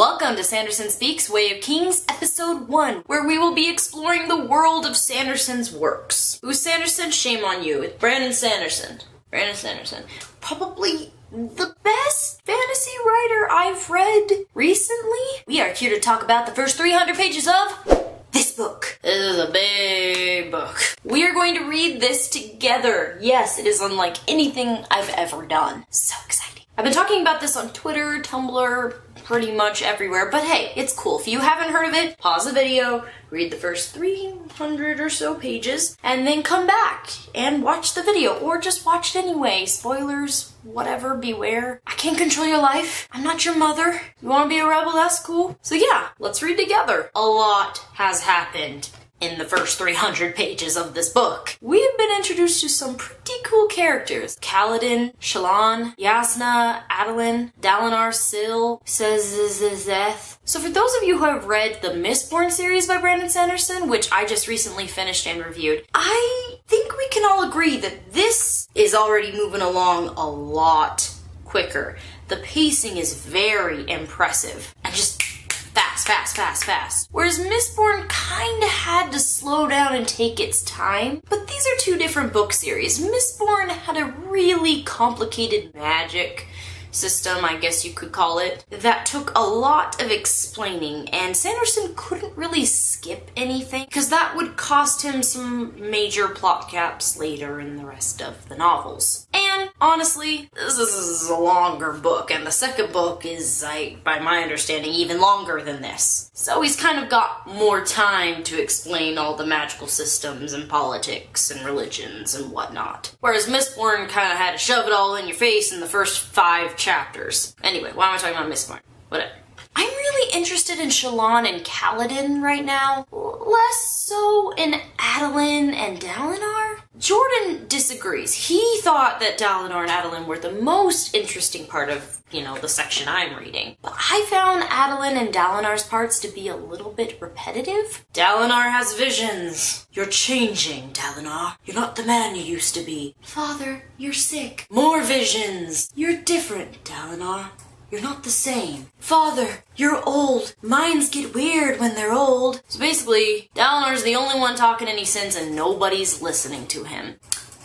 Welcome to Sanderson Speaks Way of Kings, Episode 1, where we will be exploring the world of Sanderson's works. Who's Sanderson? Shame on you. It's Brandon Sanderson. Brandon Sanderson. Probably the best fantasy writer I've read recently. We are here to talk about the first 300 pages of this book. This is a big book. We are going to read this together. Yes, it is unlike anything I've ever done. So exciting. I've been talking about this on Twitter, Tumblr, pretty much everywhere, but hey, it's cool. If you haven't heard of it, pause the video, read the first 300 or so pages, and then come back and watch the video, or just watch it anyway. Spoilers, whatever, beware. I can't control your life. I'm not your mother. You want to be a rebel? That's cool. So yeah, let's read together. A lot has happened in the first 300 pages of this book. We have been introduced to some pretty cool characters. Kaladin, Shalon, Yasna, Adolin, Dalinar, Syl, Sezeth. So for those of you who have read the Mistborn series by Brandon Sanderson, which I just recently finished and reviewed, I think we can all agree that this is already moving along a lot quicker. The pacing is very impressive and just fast. Whereas Mistborn kinda had to slow down and take its time. But these are two different book series. Mistborn had a really complicated magic system, I guess you could call it, that took a lot of explaining, and Sanderson couldn't really skip anything because that would cost him some major plot gaps later in the rest of the novels. And honestly, this is a longer book, and the second book is, by my understanding, even longer than this. So he's kind of got more time to explain all the magical systems and politics and religions and whatnot. Whereas Mistborn kind of had to shove it all in your face in the first 5 chapters. Anyway, why am I talking about Mistborn? Whatever. I'm really interested in Shalon and Kaladin right now. Less so in Adolin and Dalinar. Jordan disagrees. He thought that Dalinar and Adolin were the most interesting part of, the section I'm reading. But I found Adolin and Dalinar's parts to be a little bit repetitive. Dalinar has visions. You're changing, Dalinar. You're not the man you used to be. Father, you're sick. More visions. You're different, Dalinar. You're not the same. Father, you're old. Minds get weird when they're old. So basically, Dalinar's the only one talking any sense and nobody's listening to him.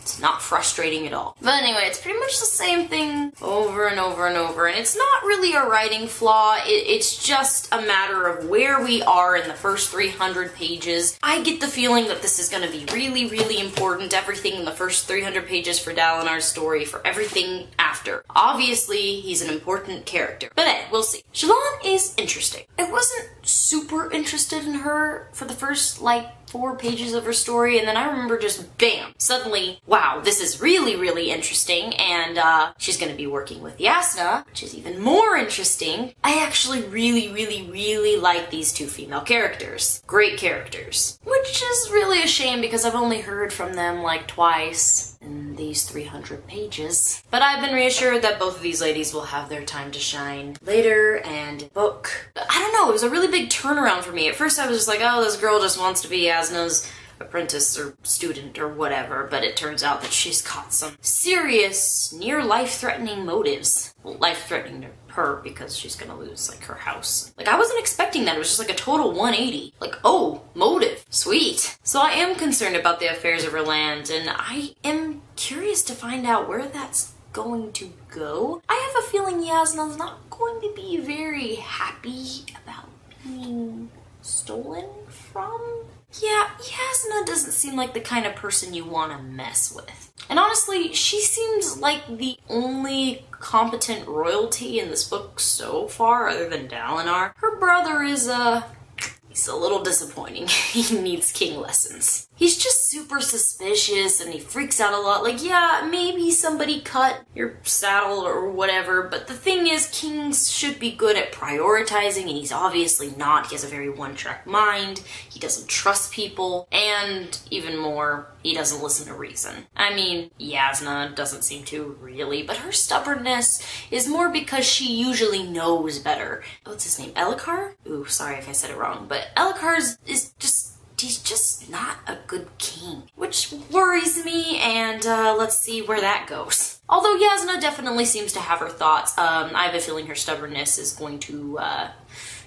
It's not frustrating at all. But anyway, it's pretty much the same thing over and over and over, and it's not really a writing flaw. It's just a matter of where we are in the first 300 pages. I get the feeling that this is going to be really, really important. Everything in the first 300 pages for Dalinar's story, for everything after. Obviously, he's an important character. But hey, we'll see. Shalon is interesting. I wasn't super interested in her for the first, 4 pages of her story, and then I remember just bam, suddenly, wow, this is really, really interesting, and she's gonna be working with Yasna, which is even more interesting. I actually really like these 2 female characters. Great characters. Which is really a shame because I've only heard from them twice in these 300 pages. But I've been reassured that both of these ladies will have their time to shine later and book. I don't know, it was a really big turnaround for me. At first I was just like, oh, this girl just wants to be Yasna's apprentice or student or whatever, but it turns out that she's got some serious, near life-threatening motives. Well, life-threatening to her because she's gonna lose, her house. I wasn't expecting that. It was just a total 180. Oh, motive. Sweet. So I am concerned about the affairs of her land, and I am curious to find out where that's going to go. I have a feeling Yasna's not going to be very happy about being stolen from. Yeah, Yasna doesn't seem like the kind of person you want to mess with. And honestly, she seems like the only competent royalty in this book so far, other than Dalinar. Her brother is, he's a little disappointing. He needs king lessons. He's just super suspicious and he freaks out a lot. Yeah, maybe somebody cut your saddle or whatever, but the thing is, kings should be good at prioritizing, and he's obviously not. He has a very one-track mind, he doesn't trust people, and even more, he doesn't listen to reason. I mean, Yasna doesn't seem to really, but her stubbornness is more because she usually knows better. What's his name? Elhokar? Ooh, sorry if I said it wrong, but Elhokar is just... he's just not a good king, which worries me, and let's see where that goes. Although Yasna definitely seems to have her thoughts. I have a feeling her stubbornness is going to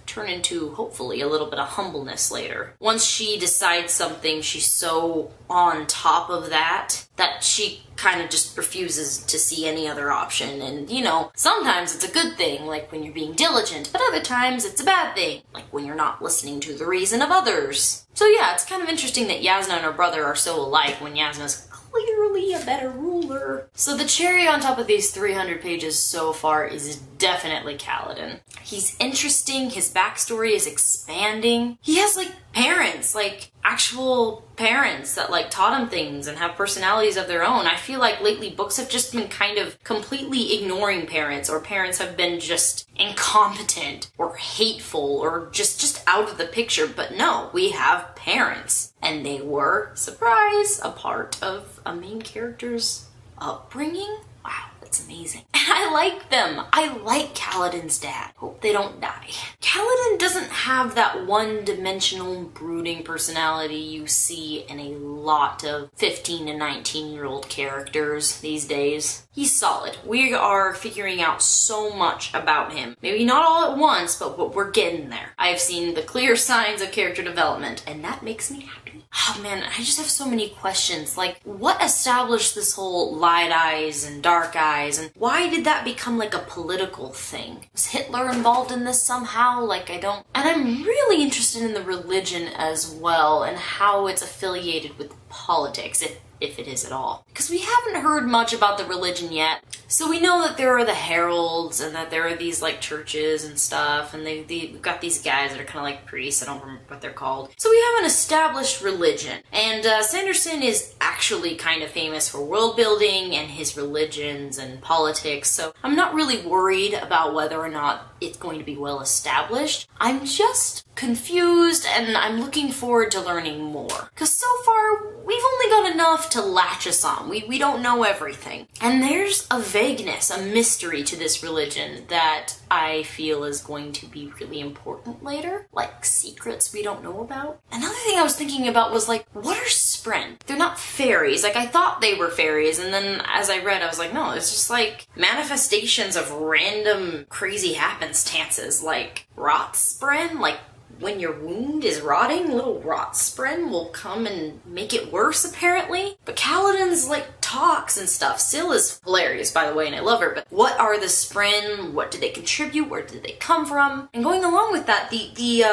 turn into, hopefully, a little bit of humbleness later. Once she decides something, she's so on top of that she kind of just refuses to see any other option. And, you know, sometimes it's a good thing, like when you're being diligent, but other times it's a bad thing, like when you're not listening to the reason of others. So yeah, it's kind of interesting that Yasna and her brother are so alike when Yasna's clearly a better ruler. So the cherry on top of these 300 pages so far is definitely Kaladin. He's interesting, his backstory is expanding. He has, like, parents, like, actual parents that, like, taught him things and have personalities of their own. I feel like lately books have just been kind of completely ignoring parents, or parents have been just incompetent or hateful or just out of the picture. But no, we have parents, and they were, surprise, a part of a main character's upbringing. Wow, that's amazing. And I like them. I like Kaladin's dad. Hope they don't die. Kaladin doesn't have that one-dimensional brooding personality you see in a lot of 15 to 19-year-old characters these days. He's solid. We are figuring out so much about him. Maybe not all at once, but we're getting there. I've seen the clear signs of character development, and that makes me happy. Oh man, I just have so many questions. Like, what established this whole light eyes and dark eyes, and why did that become like a political thing? Was Hitler involved in this somehow? Like, I don't... And I'm really interested in the religion as well, and how it's affiliated with politics, if it is at all. Because we haven't heard much about the religion yet. So we know that there are the heralds, and that there are these, like, churches and stuff, and we've got these guys that are kind of like priests. I don't remember what they're called. So we have an established religion. And Sanderson is actually kind of famous for world building and his religions and politics, so I'm not really worried about whether or not it's going to be well established. I'm just confused, and I'm looking forward to learning more. Because so far, we've only got enough to latch us on. We don't know everything. And there's a vagueness, a mystery to this religion that I feel is going to be really important later. Like secrets we don't know about. Another thing I was thinking about was, like, what are Sprin? They're not fairies. Like, I thought they were fairies, and then as I read, I was like, no, it's just like manifestations of random crazy happenstances, like rot Sprin, like when your wound is rotting, little rot Sprin will come and make it worse, apparently. But Kaladin's, like, talks and stuff. Syl is hilarious, by the way, and I love her, but what are the Sprin? What do they contribute? Where did they come from? And going along with that, the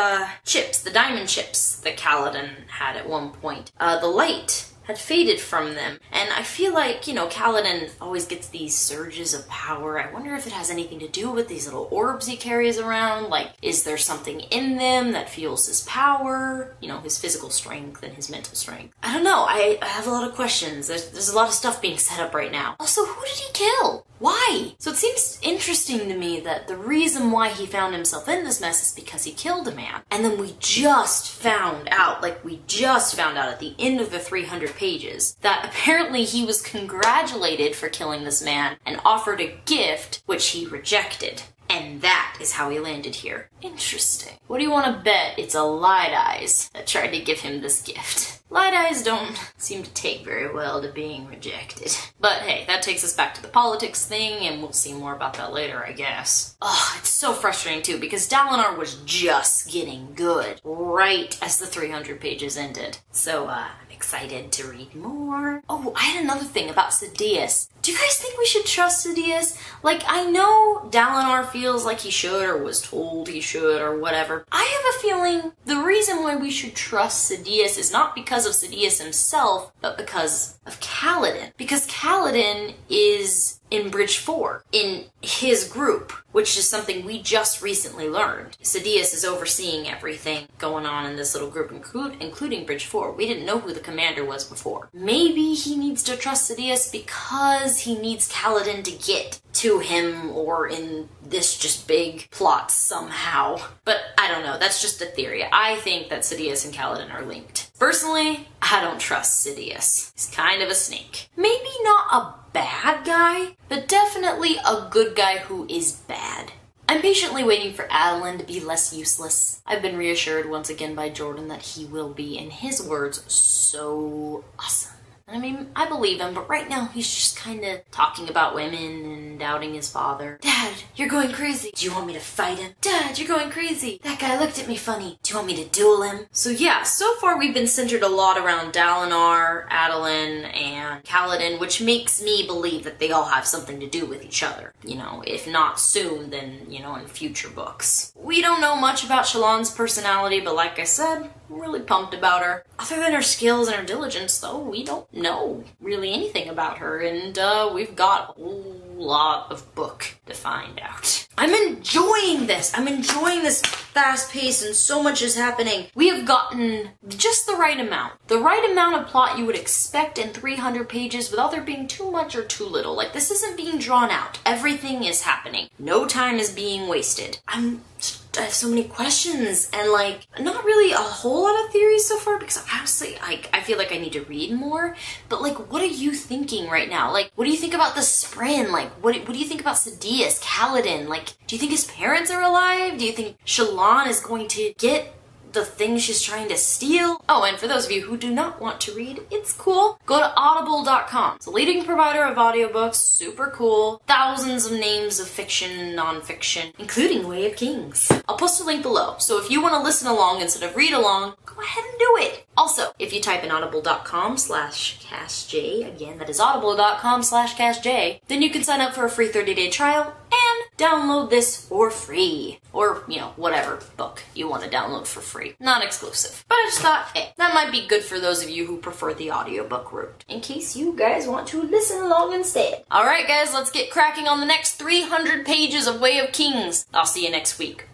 chips, the diamond chips that Kaladin had at one point. The light had faded from them. And I feel like, you know, Kaladin always gets these surges of power. I wonder if it has anything to do with these little orbs he carries around. Like, is there something in them that fuels his power? You know, his physical strength and his mental strength. I don't know. I have a lot of questions. There's a lot of stuff being set up right now. Also, who did he kill? Why? So it seems interesting to me that the reason why he found himself in this mess is because he killed a man. And then we just found out at the end of the 300 pages, that apparently he was congratulated for killing this man and offered a gift, which he rejected. And that is how he landed here. Interesting. What do you want to bet it's a Light Eyes that tried to give him this gift? Light Eyes don't seem to take very well to being rejected. But hey, that takes us back to the politics thing, and we'll see more about that later, I guess. Oh, it's so frustrating too, because Dalinar was just getting good right as the 300 pages ended. So, I'm excited to read more. Oh, I had another thing about Sidious. Do you guys think we should trust Sidious? Like, I know Dalinar feels like he should, or was told he should, or whatever. I have a feeling the reason why we should trust Sidious is not because of Sidious himself, but because of Kaladin. Because Kaladin is in Bridge 4, in his group, which is something we just recently learned. Sidious is overseeing everything going on in this little group, including Bridge 4. We didn't know who the commander was before. Maybe he needs to trust Sidious because he needs Kaladin to get to him, or in this just big plot somehow. But I don't know, that's just a theory. I think that Sidious and Kaladin are linked. Personally, I don't trust Sidious. He's kind of a snake. Maybe not a bad guy, but definitely a good guy who is bad. I'm patiently waiting for Adeline to be less useless. I've been reassured once again by Jordan that he will be, in his words, so awesome. I mean, I believe him, but right now he's just kind of talking about women and doubting his father. Dad, you're going crazy. Do you want me to fight him? Dad, you're going crazy. That guy looked at me funny. Do you want me to duel him? So yeah, so far we've been centered a lot around Dalinar, Adolin, and Kaladin, which makes me believe that they all have something to do with each other. You know, if not soon, then, you know, in future books. We don't know much about Shalon's personality, but like I said, I'm really pumped about her. Other than her skills and her diligence, though, we don't know really anything about her, and we've got a whole lot of book to find out. I'm enjoying this. I'm enjoying this fast pace, and so much is happening. We have gotten just the right amount. The right amount of plot you would expect in 300 pages without there being too much or too little. Like, this isn't being drawn out. Everything is happening. No time is being wasted. I have so many questions and like not really a whole lot of theories so far because honestly I feel like I need to read more, but like what are you thinking right now? Like what do you think about the Sprin? Like what do you think about Sidious, Kaladin? Like do you think his parents are alive? Do you think Shalon is going to get the thing she's trying to steal? Oh, and for those of you who do not want to read, it's cool. Go to audible.com. It's a leading provider of audiobooks, super cool. Thousands of names of fiction, non-fiction, including Way of Kings. I'll post a link below, so if you want to listen along instead of read along, go ahead and do it. Also, if you type in audible.com/castj, again, that is audible.com/castj, then you can sign up for a free 30-day trial and download this for free. Or, you know, whatever book you want to download for free. Not exclusive. But I just thought, hey, that might be good for those of you who prefer the audiobook route, in case you guys want to listen along instead. Alright guys, let's get cracking on the next 300 pages of Way of Kings. I'll see you next week.